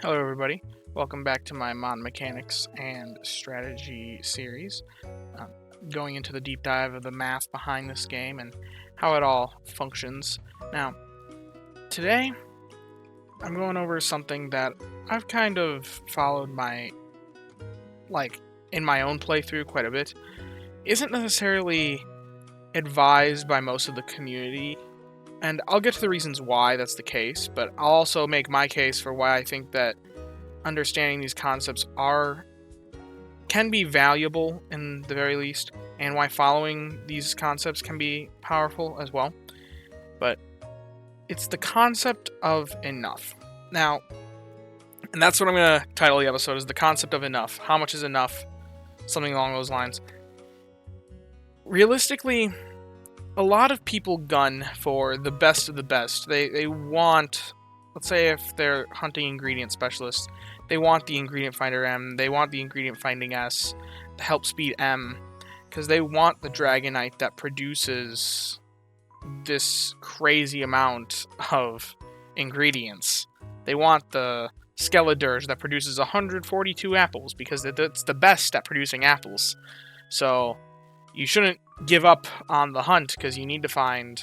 Hello everybody, welcome back to my Mon Mechanics and Strategy series. Um, Going into the deep dive of the math behind this game and how it all functions. Now, today I'm going over something that I've kind of followed in my own playthrough quite a bit. Isn't necessarily advised by most of the community, and I'll get to the reasons why that's the case, but I'll also make my case for why I think that understanding these concepts can be valuable in the very least, and why following these concepts can be powerful as well. But it's the concept of enough. Now, and that's what I'm going to title the episode, is the concept of enough. How much is enough? Something along those lines. Realistically, a lot of people gun for the best of the best. They want, let's say if they're hunting ingredient specialists, they want the ingredient finder M, they want the ingredient finding S, the help speed M, because they want the Dragonite that produces this crazy amount of ingredients. They want the Skeledirge that produces 142 apples, because it's the best at producing apples. So you shouldn't give up on the hunt, because you need to find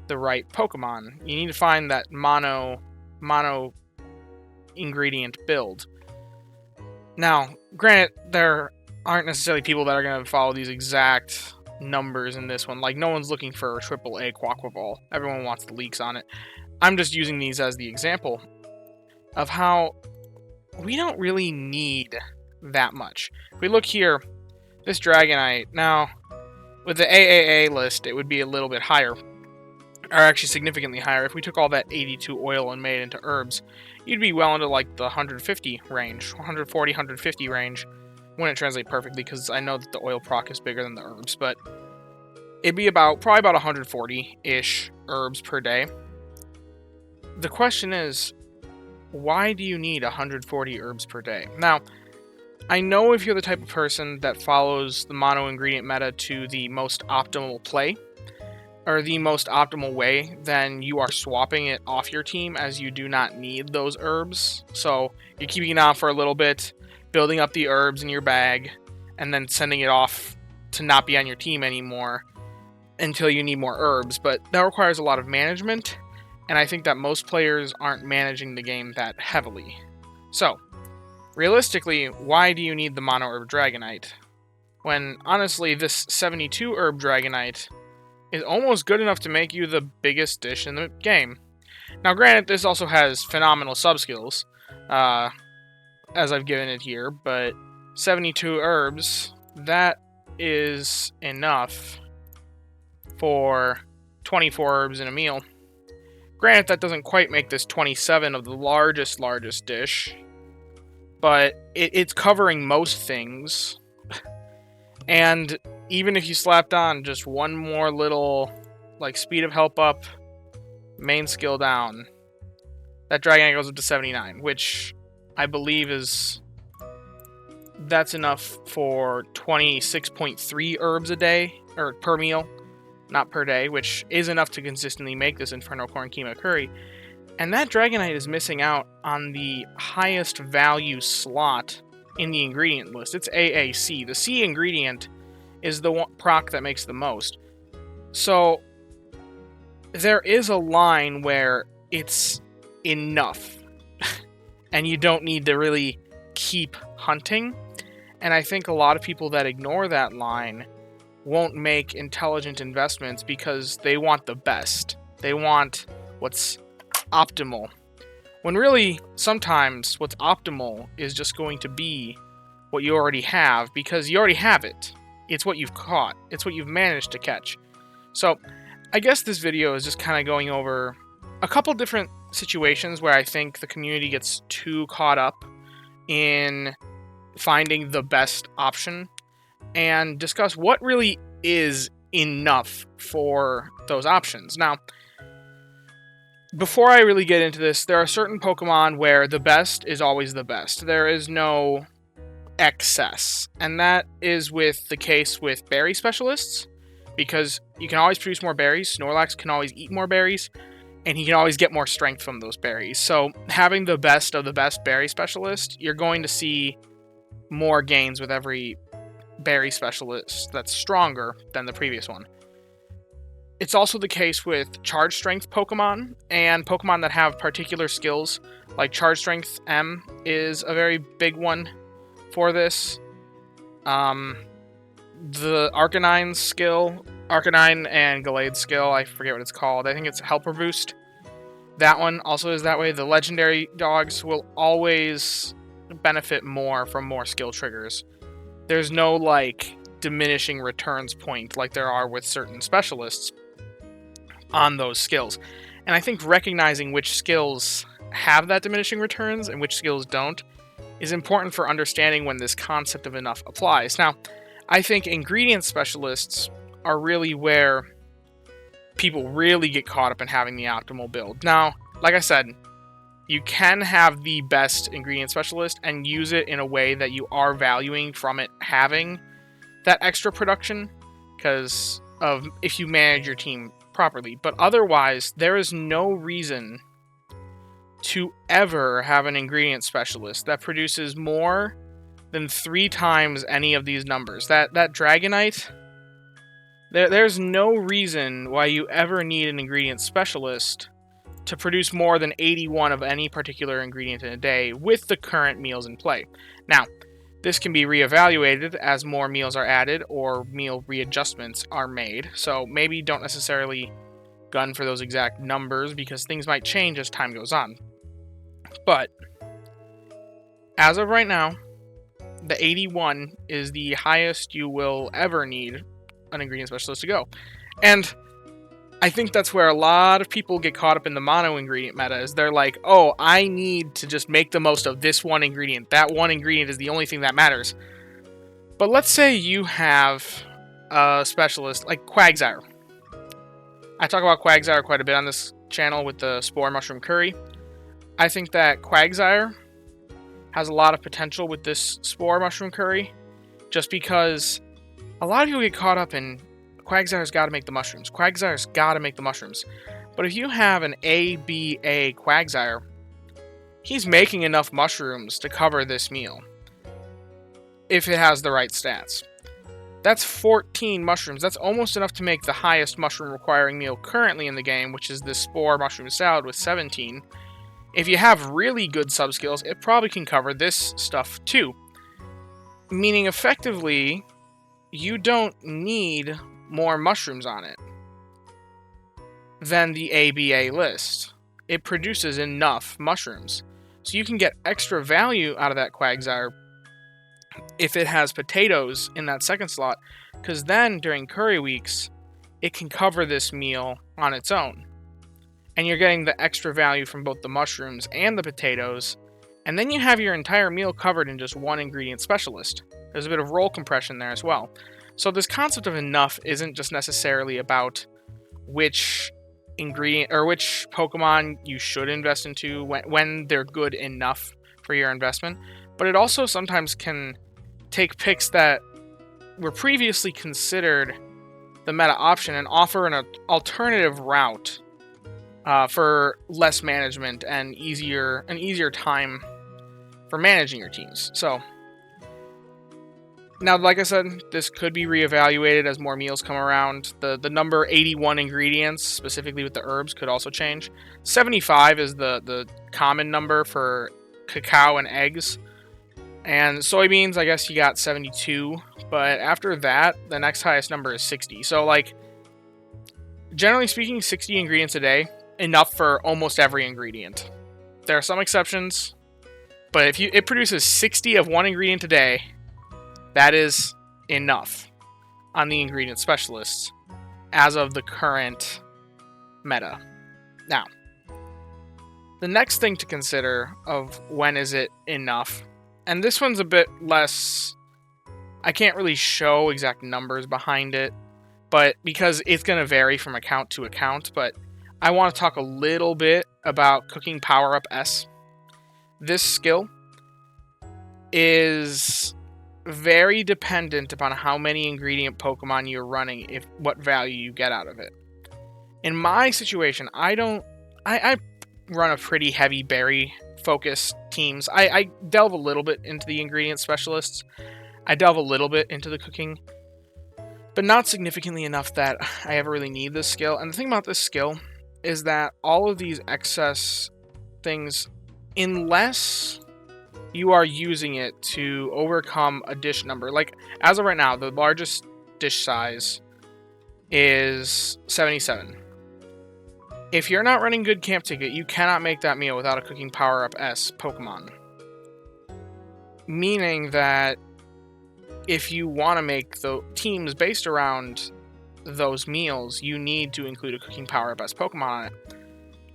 the right Pokemon. You need to find that mono ingredient build. Now, granted, there aren't necessarily people that are going to follow these exact numbers in this one. Like, no one's looking for a AAA Quaquaval. Everyone wants the leaks on it. I'm just using these as the example of how we don't really need that much. If we look here, this Dragonite, now, with the AAA list, it would be a little bit higher. Or actually significantly higher. If we took all that 82 oil and made it into herbs, you'd be well into like the 150 range, 140, 150 range. Wouldn't translate perfectly because I know that the oil proc is bigger than the herbs, but it'd be probably about 140-ish herbs per day. The question is, why do you need 140 herbs per day? Now, I know if you're the type of person that follows the mono ingredient meta to the most optimal play, or the most optimal way, then you are swapping it off your team, as you do not need those herbs. So you're keeping it on for a little bit, building up the herbs in your bag, and then sending it off to not be on your team anymore until you need more herbs. But that requires a lot of management, and I think that most players aren't managing the game that heavily. So, realistically, why do you need the mono herb Dragonite? When, honestly, this 72 herb Dragonite is almost good enough to make you the biggest dish in the game. Now, granted, this also has phenomenal sub-skills, as I've given it here, but 72 herbs, that is enough for 24 herbs in a meal. Granted, that doesn't quite make this 27 of the largest dish, but it's covering most things. And even if you slapped on just one more little, like, speed of help up, main skill down, that Dragonite goes up to 79, which I believe that's enough for 26.3 herbs a day, or per meal, not per day, which is enough to consistently make this Inferno Corn Keema Curry. And that Dragonite is missing out on the highest value slot in the ingredient list. It's AAC. The C ingredient is the one proc that makes the most. So there is a line where it's enough and you don't need to really keep hunting. And I think a lot of people that ignore that line won't make intelligent investments because they want the best. They want what's optimal. When really, sometimes what's optimal is just going to be what you already have, because you already have it. It's what you've caught. It's what you've managed to catch. So, I guess this video is just kind of going over a couple different situations where I think the community gets too caught up in finding the best option, and discuss what really is enough for those options. Now, before I really get into this, there are certain Pokemon where the best is always the best. There is no excess. And that is the case with berry specialists, because you can always produce more berries. Snorlax can always eat more berries. and he can always get more strength from those berries. So having the best of the best berry specialist, you're going to see more gains with every berry specialist that's stronger than the previous one. It's also the case with charge strength Pokemon and Pokemon that have particular skills, like Charge Strength M is a very big one for this. The Arcanine skill, Arcanine and Gallade skill, I forget what it's called. I think it's Helper Boost. That one also is that way. The legendary dogs will always benefit more from more skill triggers. There's no, like, diminishing returns point like there are with certain specialists on those skills. And I think recognizing which skills have that diminishing returns and which skills don't is important for understanding when this concept of enough applies. Now, I think ingredient specialists are really where people really get caught up in having the optimal build. Now, like I said, you can have the best ingredient specialist and use it in a way that you are valuing from it having that extra production, because of if you manage your team properly. But otherwise, there is no reason to ever have an ingredient specialist that produces more than 3 times any of these numbers. That Dragonite, there's no reason why you ever need an ingredient specialist to produce more than 81 of any particular ingredient in a day with the current meals in play. Now, this can be reevaluated as more meals are added or meal readjustments are made, so maybe don't necessarily gun for those exact numbers because things might change as time goes on. But as of right now, the 81 is the highest you will ever need an ingredient specialist to go. And I think that's where a lot of people get caught up in the mono ingredient meta, is they're like, oh, I need to just make the most of this one ingredient. That one ingredient is the only thing that matters. But let's say you have a specialist like Quagsire. I talk about Quagsire quite a bit on this channel with the Spore Mushroom Curry. I think that Quagsire has a lot of potential with this Spore Mushroom Curry, just because a lot of people get caught up in Quagsire's got to make the mushrooms. Quagsire's got to make the mushrooms. But if you have an ABA Quagsire, he's making enough mushrooms to cover this meal if it has the right stats. That's 14 mushrooms. That's almost enough to make the highest mushroom requiring meal currently in the game, which is this Spore Mushroom Salad with 17. If you have really good sub-skills, it probably can cover this stuff too. Meaning, effectively, you don't need more mushrooms on it than the ABA list. It produces enough mushrooms. So you can get extra value out of that Quagsire if it has potatoes in that second slot, because then during curry weeks, it can cover this meal on its own. And you're getting the extra value from both the mushrooms and the potatoes, and then you have your entire meal covered in just one ingredient specialist. There's a bit of roll compression there as well. So this concept of enough isn't just necessarily about which ingredient or which Pokemon you should invest into when they're good enough for your investment, but it also sometimes can take picks that were previously considered the meta option and offer an alternative route for less management and an easier time for managing your teams. So now, like I said, this could be reevaluated as more meals come around. The number 81 ingredients, specifically with the herbs, could also change. 75 is the common number for cacao and eggs. And soybeans, I guess you got 72. But after that, the next highest number is 60. So, like, generally speaking, 60 ingredients a day, enough for almost every ingredient. There are some exceptions, but if it produces 60 of one ingredient a day, that is enough on the ingredient specialists as of the current meta. Now, the next thing to consider of when is it enough, and this one's a bit less, I can't really show exact numbers behind it, but because it's going to vary from account to account, but I want to talk a little bit about Cooking Power Up S. This skill is very dependent upon how many ingredient Pokemon you're running, what value you get out of it. In my situation, I don't I run a pretty heavy berry focused teams. I delve a little bit into the ingredient specialists. I delve a little bit into the cooking, but not significantly enough that I ever really need this skill. And the thing about this skill is that all of these excess things, unless you are using it to overcome a dish number, like as of right now, the largest dish size is 77. If you're not running good camp ticket, you cannot make that meal without a cooking power-up S Pokemon. Meaning that if you want to make the teams based around those meals, you need to include a cooking power-up S Pokemon on it.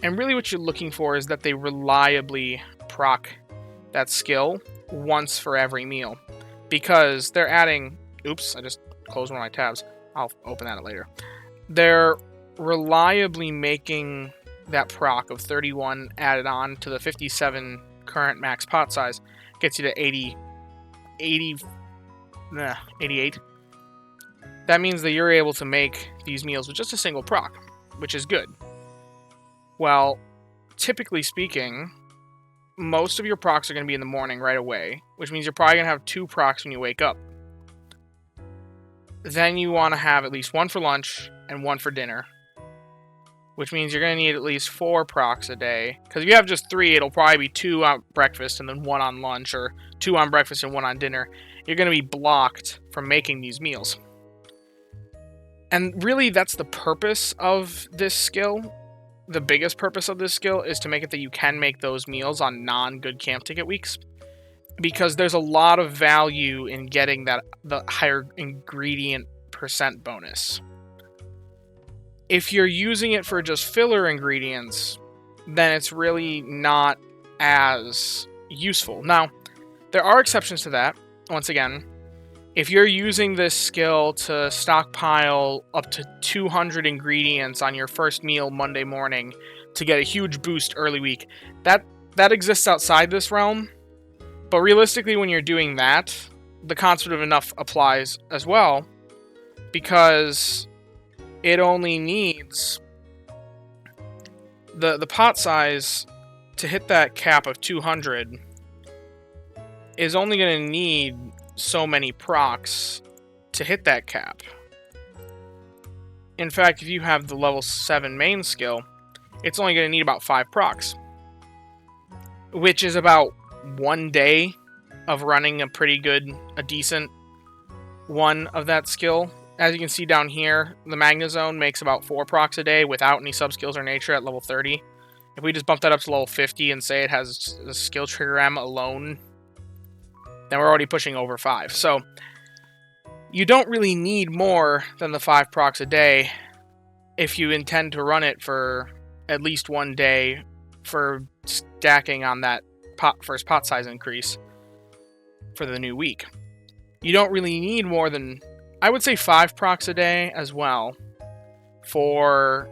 And really what you're looking for is that they reliably proc that skill once for every meal. Because they're adding... Oops, I just closed one of my tabs. I'll open that later. They're reliably making that proc of 31 added on to the 57 current max pot size. Gets you to 88. That means that you're able to make these meals with just a single proc, which is good. Well, typically speaking, most of your procs are going to be in the morning right away, which means you're probably going to have 2 procs when you wake up. Then you want to have at least 1 for lunch and 1 for dinner, which means you're going to need at least 4 procs a day. Because if you have just 3, it'll probably be 2 on breakfast and then 1 on lunch, or 2 on breakfast and 1 on dinner. You're going to be blocked from making these meals. And really, that's the purpose of this skill. The biggest purpose of this skill is to make it that you can make those meals on non-good camp ticket weeks. Because there's a lot of value in getting the higher ingredient percent bonus. If you're using it for just filler ingredients, then it's really not as useful. Now, there are exceptions to that. Once again, if you're using this skill to stockpile up to 200 ingredients on your first meal Monday morning to get a huge boost early week, that exists outside this realm. But realistically, when you're doing that, the concept of enough applies as well, because it only needs the pot size to hit that cap of 200 is only going to need so many procs to hit that cap. In fact, if you have the level 7 main skill, it's only going to need about 5 procs, which is about 1 day of running a decent one of that skill. As you can see down here, the Magnezone makes about 4 procs a day without any sub-skills or nature at level 30. If we just bump that up to level 50 and say it has the skill trigger M alone, then we're already pushing over 5. So you don't really need more than the 5 procs a day if you intend to run it for at least 1 day for stacking on that first pot size increase for the new week. You don't really need more than, I would say, 5 procs a day as well for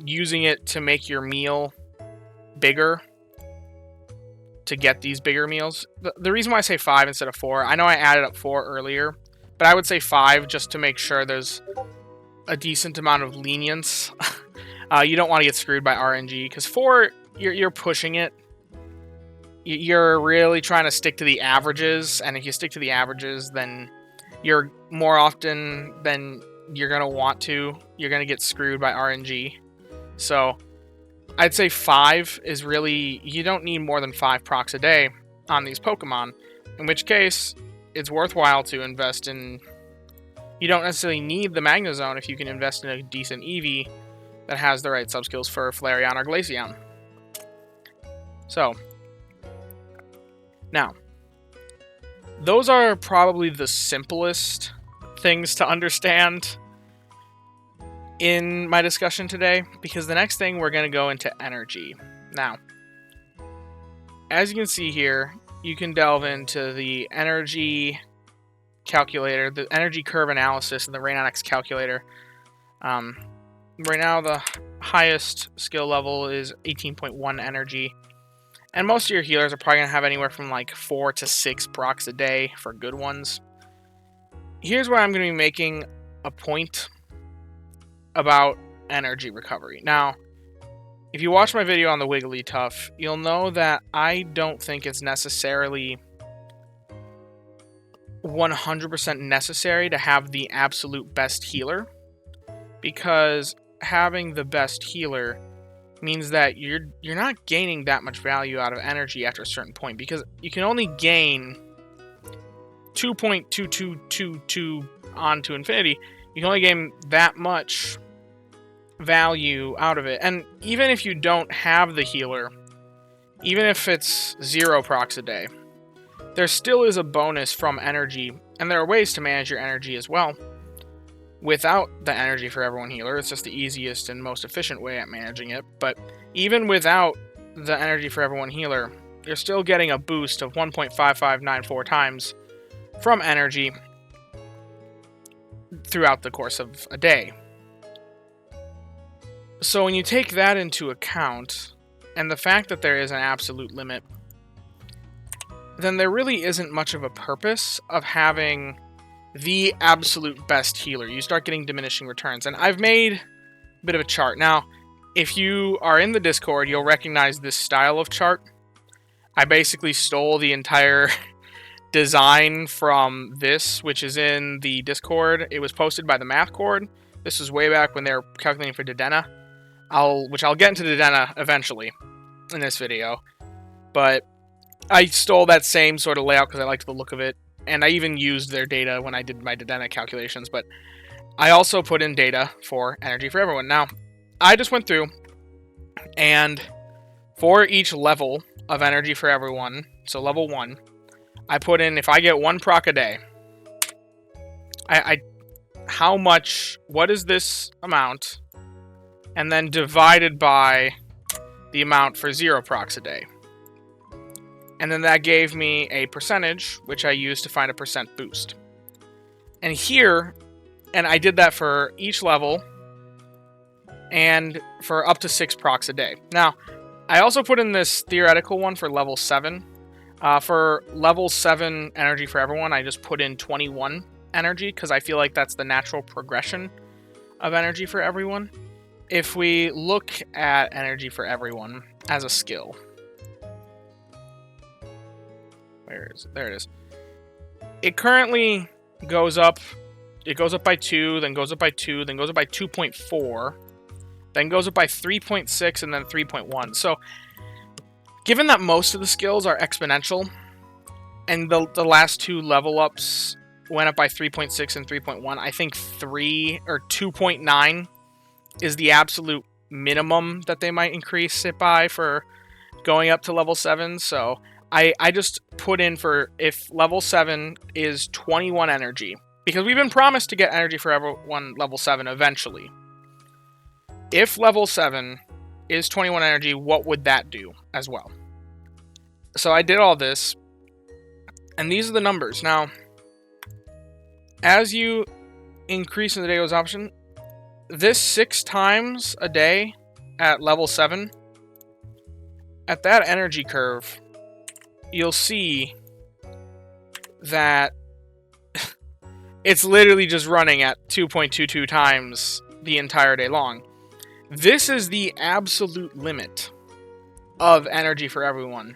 using it to make your meal bigger, to get these bigger meals. The reason why I say 5 instead of 4, I know I added up 4 earlier, but I would say 5 just to make sure there's a decent amount of lenience. You don't want to get screwed by RNG, because 4, you're pushing it. You're really trying to stick to the averages, and if you stick to the averages, then you're more often than you're going to want to, you're going to get screwed by RNG. So I'd say 5 is really, you don't need more than 5 procs a day on these Pokemon, in which case it's worthwhile to invest in. You don't necessarily need the Magnezone if you can invest in a decent Eevee that has the right subskills for Flareon or Glaceon. So now, those are probably the simplest things to understand in my discussion today, because the next thing we're going to go into energy. Now, as you can see here, you can delve into the energy calculator, the energy curve analysis, and the Rain-on-X calculator. Right now, the highest skill level is 18.1 energy. And most of your healers are probably going to have anywhere from like 4 to 6 procs a day for good ones. Here's where I'm going to be making a point about energy recovery. Now, if you watch my video on the Wigglytuff, you'll know that I don't think it's necessarily 100% necessary to have the absolute best healer, because having the best healer means that you're not gaining that much value out of energy after a certain point, because you can only gain 2.2222 on to infinity. You can only gain that much value out of it. And even if you don't have the healer, even if it's 0 procs a day, there still is a bonus from energy, and there are ways to manage your energy as well without the energy for everyone healer. It's just the easiest and most efficient way at managing it. But even without the energy for everyone healer, you're still getting a boost of 1.5594 times from energy throughout the course of a day. So when you take that into account, and the fact that there is an absolute limit, then there really isn't much of a purpose of having the absolute best healer. You start getting diminishing returns. And I've made a bit of a chart. Now, if you are in the Discord, you'll recognize this style of chart. I basically stole the entire design from this, which is in the Discord. It was posted by the Math Cord. This was way back when they were calculating for Dedenne. Which I'll get into Dedenne eventually in this video. But I stole that same sort of layout because I liked the look of it. And I even used their data when I did my Dedenne calculations. But I also put in data for energy for everyone. Now, I just went through, and for each level of energy for everyone, so level 1, I put in, if I get 1 proc a day, how much, what is this amount, and then divided by the amount for 0 procs a day. And then that gave me a percentage, which I used to find a percent boost. And here, and I did that for each level, and for up to 6 procs a day. Now, I also put in this theoretical one for level 7. For level 7 energy for everyone, I just put in 21 energy, because I feel like that's the natural progression of energy for everyone. If we look at energy for everyone as a skill, where is it? There it is. It currently goes up. It goes up by 2, then goes up by 2, then goes up by 2.4, then goes up by 3.6, and then 3.1. So, given that most of the skills are exponential, and the last 2 level ups went up by 3.6 and 3.1, I think 3 or 2.9 is the absolute minimum that they might increase it by for going up to level 7. So I just put in for if level 7 is 21 energy, because we've been promised to get energy for everyone level 7 eventually. If level 7 is 21 energy, what would that do as well? So I did all this, and these are the numbers. Now, as you increase in the day's option, this 6 times a day at level 7, at that energy curve, you'll see that it's literally just running at 2.22 times the entire day long. This is the absolute limit of energy for everyone.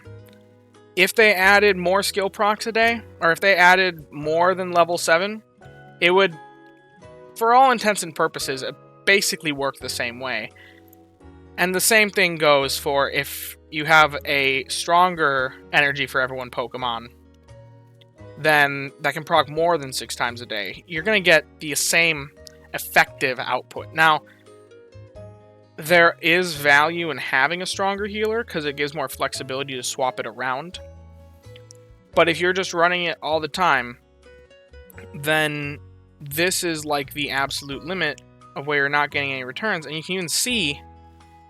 If they added more skill procs a day, or if they added more than level 7, it would, for all intents and purposes, basically work the same way. And the same thing goes for if you have a stronger energy for everyone Pokemon, then that can proc more than 6 times a day. You're going to get the same effective output. Now, there is value in having a stronger healer because it gives more flexibility to swap it around. But if you're just running it all the time, then this is like the absolute limit of where you're not getting any returns. And you can even see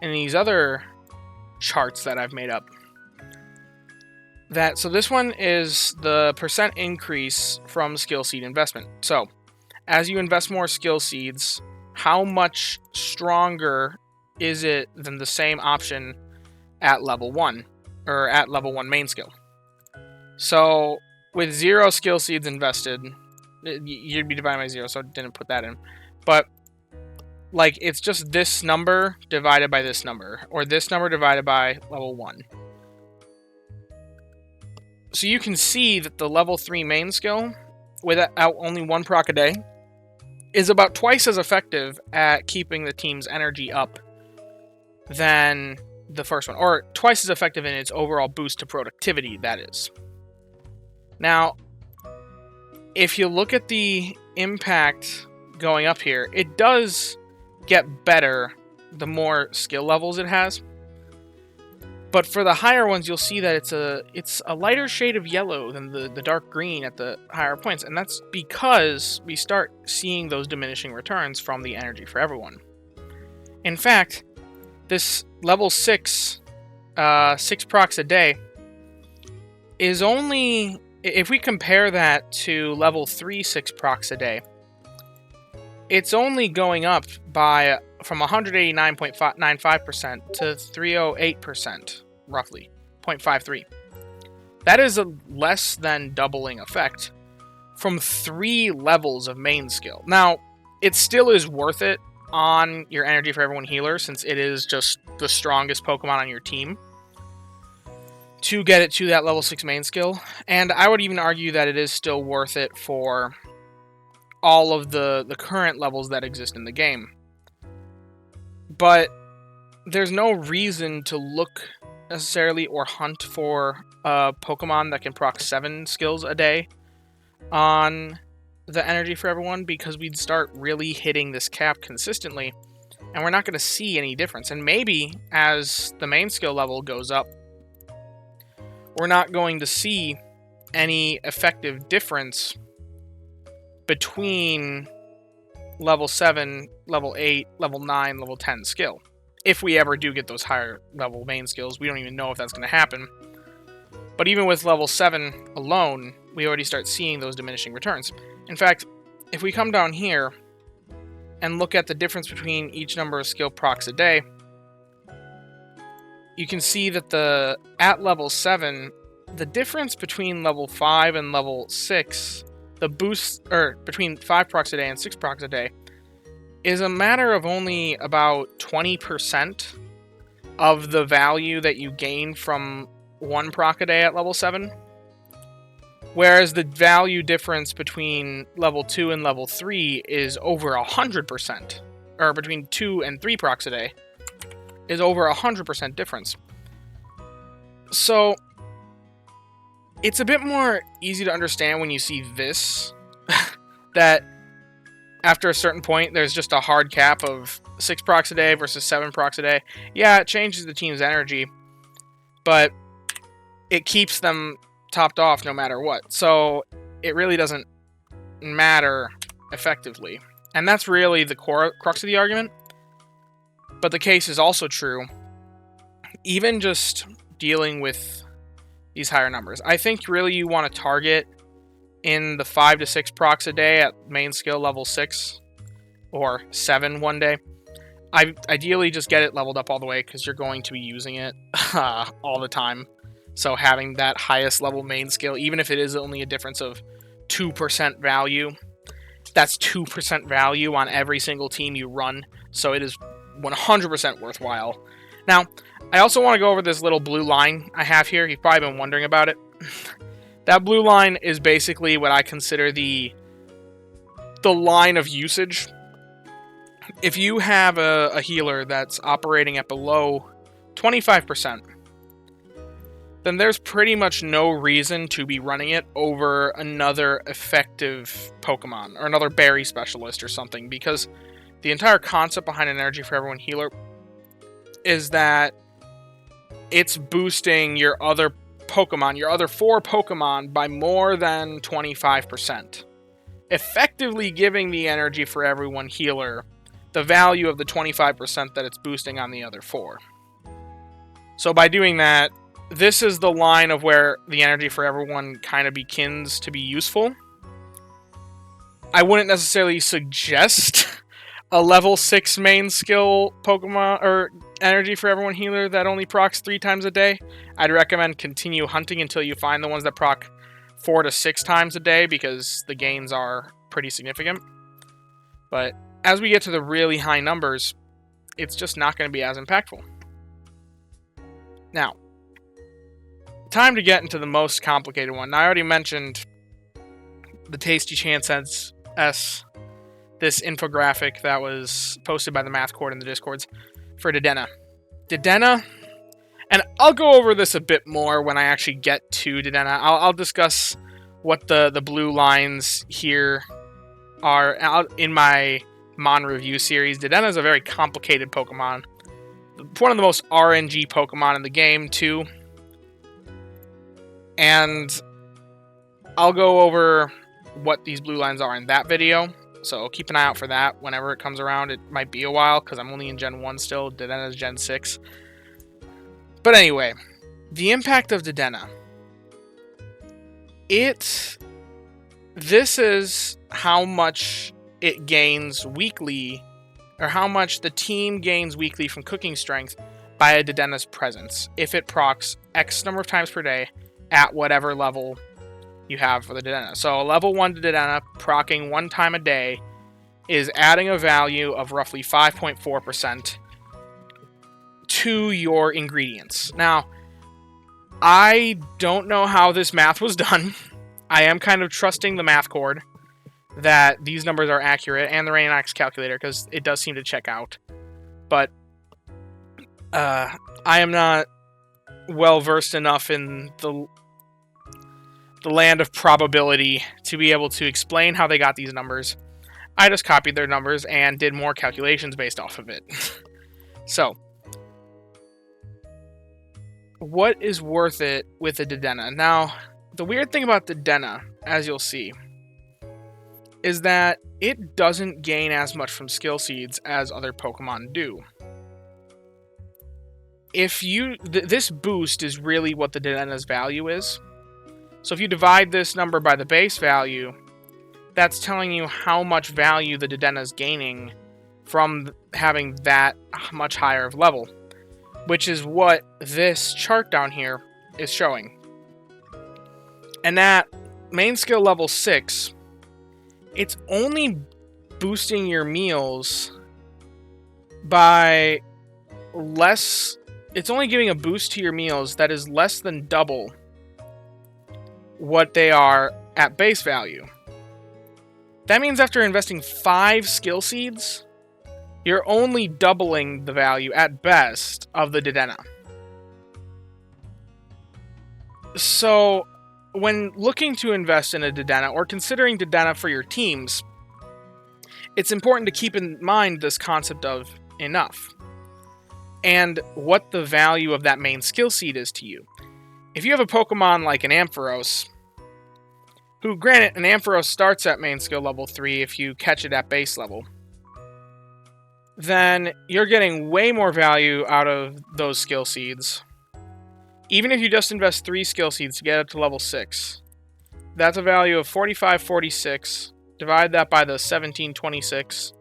in these other charts that I've made up that, so this one is the percent increase from skill seed investment. So as you invest more skill seeds, how much stronger is it than the same option at level 1, or at level 1 main skill? So with 0 skill seeds invested, you'd be divided by 0, so I didn't put that in. But like it's just this number divided by this number, or this number divided by level 1. So you can see that the level 3 main skill, without only 1 proc a day, is about twice as effective at keeping the team's energy up than the first one, or twice as effective in its overall boost to productivity, that is. Now, if you look at the impact going up here, it does get better the more skill levels it has. But for the higher ones, you'll see that it's a lighter shade of yellow than the dark green at the higher points, and that's because we start seeing those diminishing returns from the energy for everyone. In fact, this level 6, 6 procs a day, is only, if we compare that to level 3 6 procs a day, it's only going up by from 189.95% to 308%, roughly, 0.53. That is a less than doubling effect from 3 levels of main skill. Now, it still is worth it on your Energy for Everyone healer, since it is just the strongest Pokemon on your team, to get it to that level 6 main skill. And I would even argue that it is still worth it for all of the current levels that exist in the game. But there's no reason to look necessarily or hunt for a Pokemon that can proc 7 skills a day on the Energy for Everyone, because we'd start really hitting this cap consistently, and we're not going to see any difference. And maybe as the main skill level goes up, we're not going to see any effective difference between level 7, level 8, level 9, level 10 skill. If we ever do get those higher level main skills, we don't even know if that's going to happen. But even with level 7 alone, we already start seeing those diminishing returns. In fact, if we come down here and look at the difference between each number of skill procs a day, you can see that at level 7, the difference between level 5 and level 6, the boost, or between 5 procs a day and 6 procs a day, is a matter of only about 20% of the value that you gain from 1 proc a day at level 7. Whereas the value difference between level 2 and level 3 is over 100%. Or between 2 and 3 procs a day is over 100% difference. So it's a bit more easy to understand when you see this, that after a certain point, there's just a hard cap of 6 procs a day versus 7 procs a day. Yeah, it changes the team's energy, but it keeps them topped off no matter what. So it really doesn't matter effectively. And that's really the crux of the argument. But the case is also true, even just dealing with these higher numbers. I think really you want to target in the 5 to 6 procs a day at main skill level 6 or 7 one day. I ideally just get it leveled up all the way, because you're going to be using it all the time. So having that highest level main skill, even if it is only a difference of 2% value, that's 2% value on every single team you run. So it is 100% worthwhile. Now, I also want to go over this little blue line I have here. You've probably been wondering about it. That blue line is basically what I consider the line of usage. If you have a healer that's operating at below 25%, then there's pretty much no reason to be running it over another effective Pokemon, or another berry specialist or something, because the entire concept behind an Energy for Everyone healer is that it's boosting your other Pokemon, your other 4 Pokemon, by more than 25%. Effectively giving the Energy for Everyone healer the value of the 25% that it's boosting on the other 4. So by doing that, this is the line of where the Energy for Everyone kind of begins to be useful. I wouldn't necessarily suggest a level 6 main skill Pokemon or Energy for Everyone healer that only procs 3 times a day. I'd recommend continue hunting until you find the ones that proc 4 to 6 times a day, because the gains are pretty significant. But as we get to the really high numbers, it's just not going to be as impactful. Now, time to get into the most complicated one. Now, I already mentioned the Tasty Chance S, this infographic that was posted by the Math Court in the Discords for Dedenne. Dedenne, and I'll go over this a bit more when I actually get to Dedenne. I'll discuss what the blue lines here are out in my Mon review series. Dedenne is a very complicated Pokemon. One of the most RNG Pokemon in the game, too. And I'll go over what these blue lines are in that video. So keep an eye out for that whenever it comes around. It might be a while because I'm only in Gen 1 still. Dedenne is Gen 6. But anyway, the impact of Dedenne. This is how much it gains weekly, or how much the team gains weekly from cooking strength by a Dedenne's presence, if it procs X number of times per day at whatever level you have for the Dedenne. So a level 1 Dedenne proccing 1 time a day is adding a value of roughly 5.4% to your ingredients. Now, I don't know how this math was done. I am kind of trusting the math cord that these numbers are accurate, and the Rainox calculator, because it does seem to check out. But I am not well versed enough in the land of probability to be able to explain how they got these numbers. I just copied their numbers and did more calculations based off of it. So, what is worth it with a Dedenne? Now, the weird thing about Dedenne, as you'll see, is that it doesn't gain as much from skill seeds as other Pokemon do. This boost is really what the Dedenne's value is. So if you divide this number by the base value, that's telling you how much value the Dedenne is gaining from having that much higher of level, which is what this chart down here is showing. And at main skill level 6, it's only boosting your meals by less. It's only giving a boost to your meals that is less than double what they are at base value. That means after investing 5 skill seeds, you're only doubling the value at best of the Dedenne. So, when looking to invest in a Dedenne, or considering Dedenne for your teams, it's important to keep in mind this concept of enough, and what the value of that main skill seed is to you. If you have a Pokemon like an Ampharos, who, granted, an Ampharos starts at main skill level 3 if you catch it at base level, then you're getting way more value out of those skill seeds. Even if you just invest 3 skill seeds to get up to level 6, that's a value of 4546. Divide that by the 1726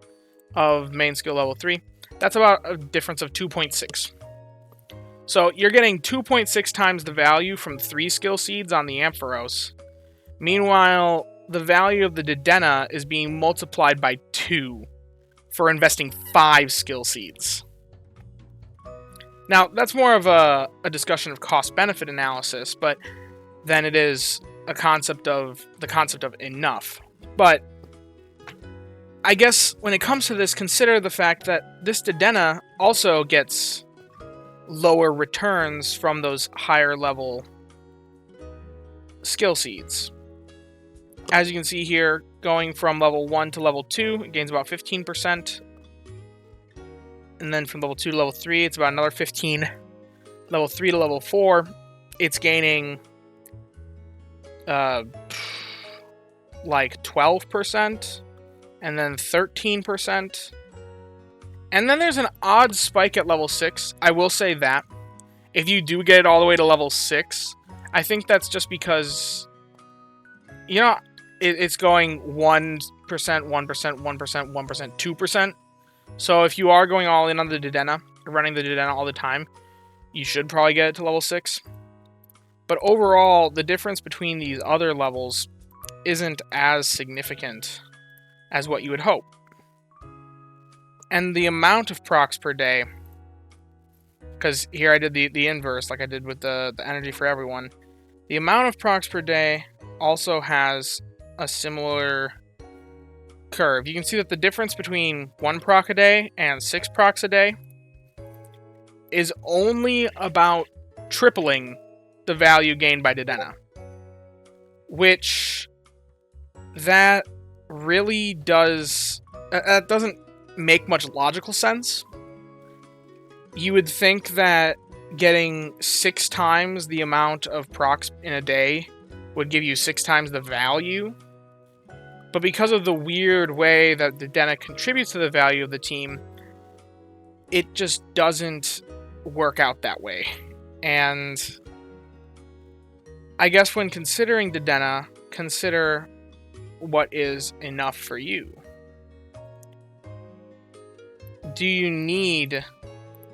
of main skill level 3. That's about a difference of 2.6. So you're getting 2.6 times the value from 3 skill seeds on the Ampharos. Meanwhile, the value of the Dedenne is being multiplied by 2 for investing 5 skill seeds. Now, that's more of a discussion of cost-benefit analysis, but then it is the concept of enough. But I guess when it comes to this, consider the fact that this Dedenne also gets lower returns from those higher level skill seeds. As you can see here, going from level 1 to level 2, it gains about 15%. And then from level 2 to level 3, it's about another 15. Level 3 to level 4, it's gaining like 12%, and then 13%. And then there's an odd spike at level 6. I will say that. If you do get it all the way to level 6, I think that's just because, you know, it's going 1%, 1%, 1%, 1%, 2%. So if you are going all in on the Dedenne, running the Dedenne all the time, you should probably get it to level 6. But overall, the difference between these other levels isn't as significant as what you would hope. And the amount of procs per day, because here I did the inverse, like I did with the energy for everyone. The amount of procs per day also has a similar curve. You can see that the difference between 1 proc a day and 6 procs a day is only about tripling the value gained by Dedenne. Which, that really does... that doesn't make much logical sense. You would think that getting 6 times the amount of procs in a day would give you 6 times the value. But because of the weird way that Dedenne contributes to the value of the team, it just doesn't work out that way. And I guess when considering Dedenne, consider what is enough for you. Do you need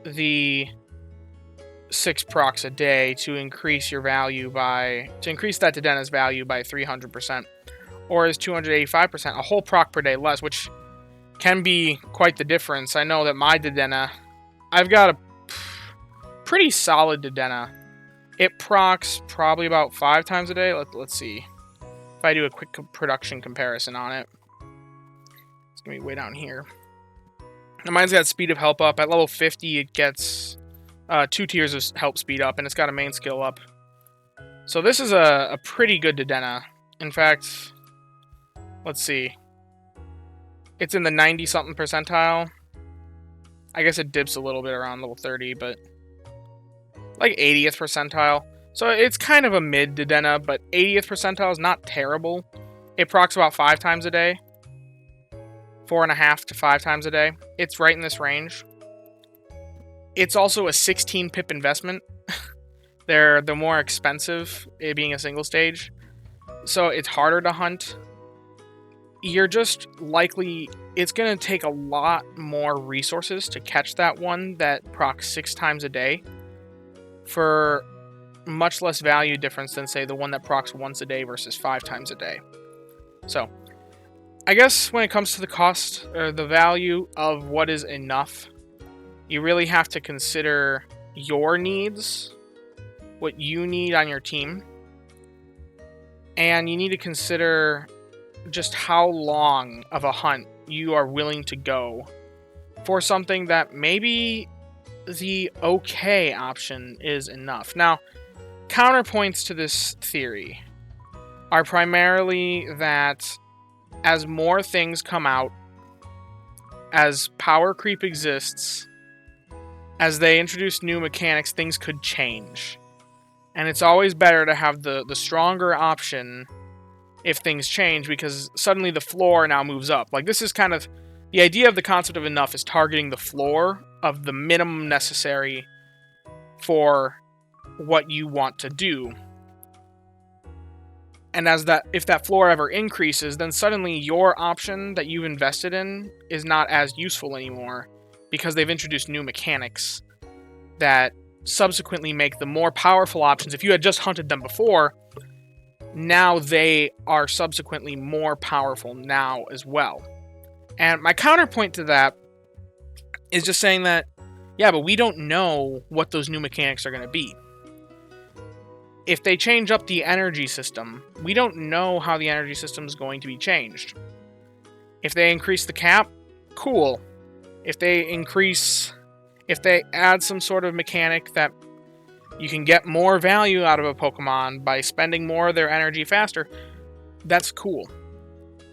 the 6 procs a day to increase your value to increase that Dedenne's value by 300%? Or is 285% a whole proc per day less, which can be quite the difference. I know that my Dedenne, I've got a pretty solid Dedenne. It procs probably about 5 times a day. Let's see. If I do a quick production comparison on it. It's going to be way down here. And mine's got speed of help up. At level 50, it gets 2 tiers of help speed up, and it's got a main skill up. So this is a pretty good Dedenne. In fact, let's see. It's in the 90-something percentile. I guess it dips a little bit around level 30, but like 80th percentile. So it's kind of a mid Dedenne, but 80th percentile is not terrible. It procs about 5 times a day. 4.5 to 5 times a day. It's right in this range. It's also a 16 pip investment. They're the more expensive, it being a single stage. So it's harder to hunt. You're just likely... It's going to take a lot more resources to catch that one that procs 6 times a day for much less value difference than, say, the one that procs once a day versus 5 times a day. So, I guess when it comes to the cost or the value of what is enough, you really have to consider your needs, what you need on your team, and you need to consider just how long of a hunt you are willing to go for something that maybe the okay option is enough. Now, counterpoints to this theory are primarily that as more things come out, as power creep exists, as they introduce new mechanics, things could change. And it's always better to have the stronger option if things change, because suddenly the floor now moves up. Like, this is kind of... The idea of the concept of enough is targeting the floor of the minimum necessary for what you want to do. And if that floor ever increases, then suddenly your option that you've invested in is not as useful anymore, because they've introduced new mechanics that subsequently make the more powerful options. If you had just hunted them before, now they are subsequently more powerful now as well. And my counterpoint to that is just saying that, yeah, but we don't know what those new mechanics are going to be. If they change up the energy system, we don't know how the energy system is going to be changed. If they increase the cap, cool. If they add some sort of mechanic that you can get more value out of a Pokemon by spending more of their energy faster, that's cool.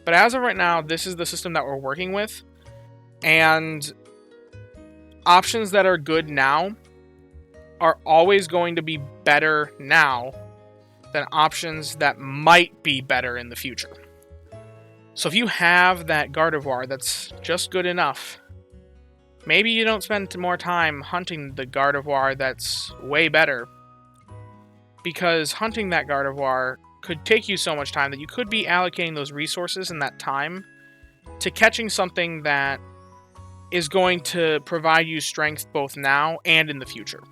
But as of right now, this is the system that we're working with, and options that are good now are always going to be better now than options that might be better in the future. So if you have that Gardevoir that's just good enough, maybe you don't spend more time hunting the Gardevoir that's way better, because hunting that Gardevoir could take you so much time that you could be allocating those resources and that time to catching something that is going to provide you strength both now and in the future.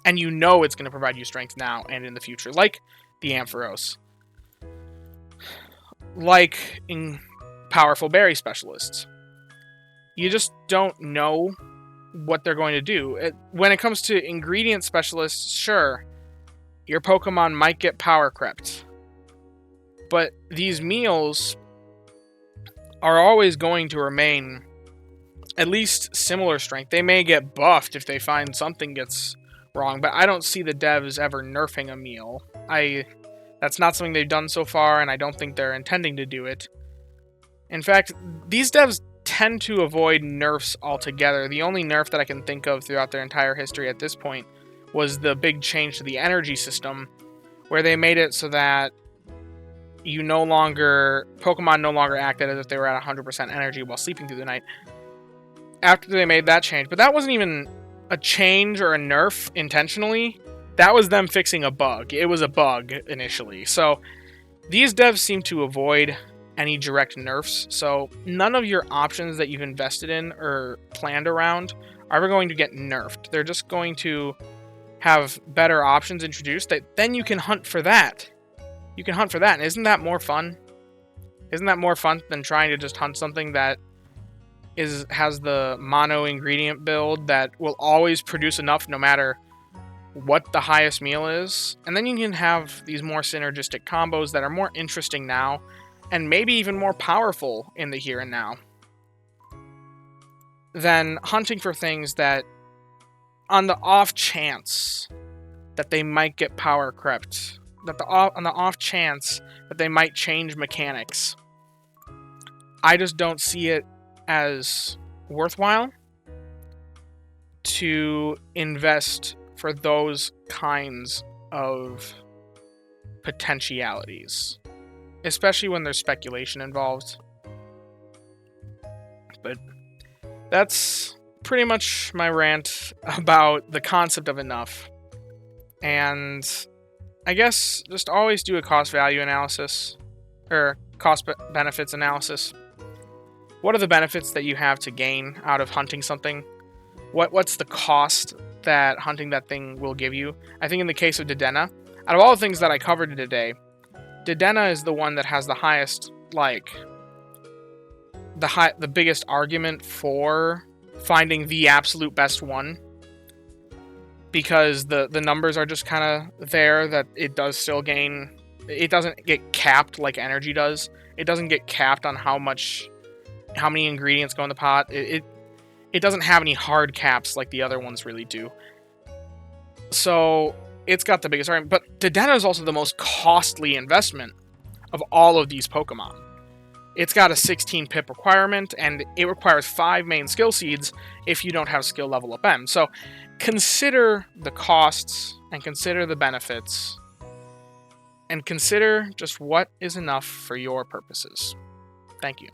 And you know it's going to provide you strength now and in the future, like the Ampharos. Like in powerful berry specialists. you just don't know what they're going to do. When it comes to ingredient specialists, sure, your Pokemon might get power crept, but these meals are always going to remain at least similar strength. They may get buffed if they find something gets wrong, but I don't see the devs ever nerfing a meal. That's not something they've done so far, and I don't think they're intending to do it. In fact, these devs tend to avoid nerfs altogether. The only nerf that I can think of throughout their entire history at this point was the big change to the energy system, where they made it so that Pokemon no longer acted as if they were at 100% energy while sleeping through the night. After they made that change, but that wasn't even a change or a nerf intentionally. That was them fixing a bug. It was a bug initially. So these devs seem to avoid any direct nerfs. So none of your options that you've invested in or planned around are ever going to get nerfed. They're just going to have better options introduced that then you can hunt for that. You can hunt for that. And isn't that more fun? Isn't that more fun than trying to just hunt something that has the mono ingredient build that will always produce enough no matter what the highest meal is? And then you can have these more synergistic combos that are more interesting now and maybe even more powerful in the here and now than hunting for things that, on the off chance that they might get power crept, on the off chance that they might change mechanics. I just don't see it as worthwhile to invest for those kinds of potentialities, especially when there's speculation involved. But that's pretty much my rant about the concept of enough. And I guess just always do a cost-value analysis, or cost-benefits analysis. What are the benefits that you have to gain out of hunting something? What's the cost that hunting that thing will give you? I think in the case of Dedenne, out of all the things that I covered today, Dedenne is the one that has the highest, the biggest argument for finding the absolute best one, because the numbers are just kind of there that it does still gain. It doesn't get capped like energy does. It doesn't get capped on how many ingredients go in the pot. It doesn't have any hard caps like the other ones really do. So it's got the biggest argument. But Dedenne is also the most costly investment of all of these Pokemon. It's got a 16 pip requirement, and it requires 5 main skill seeds if you don't have skill level up M. So consider the costs, and consider the benefits, and consider just what is enough for your purposes. Thank you.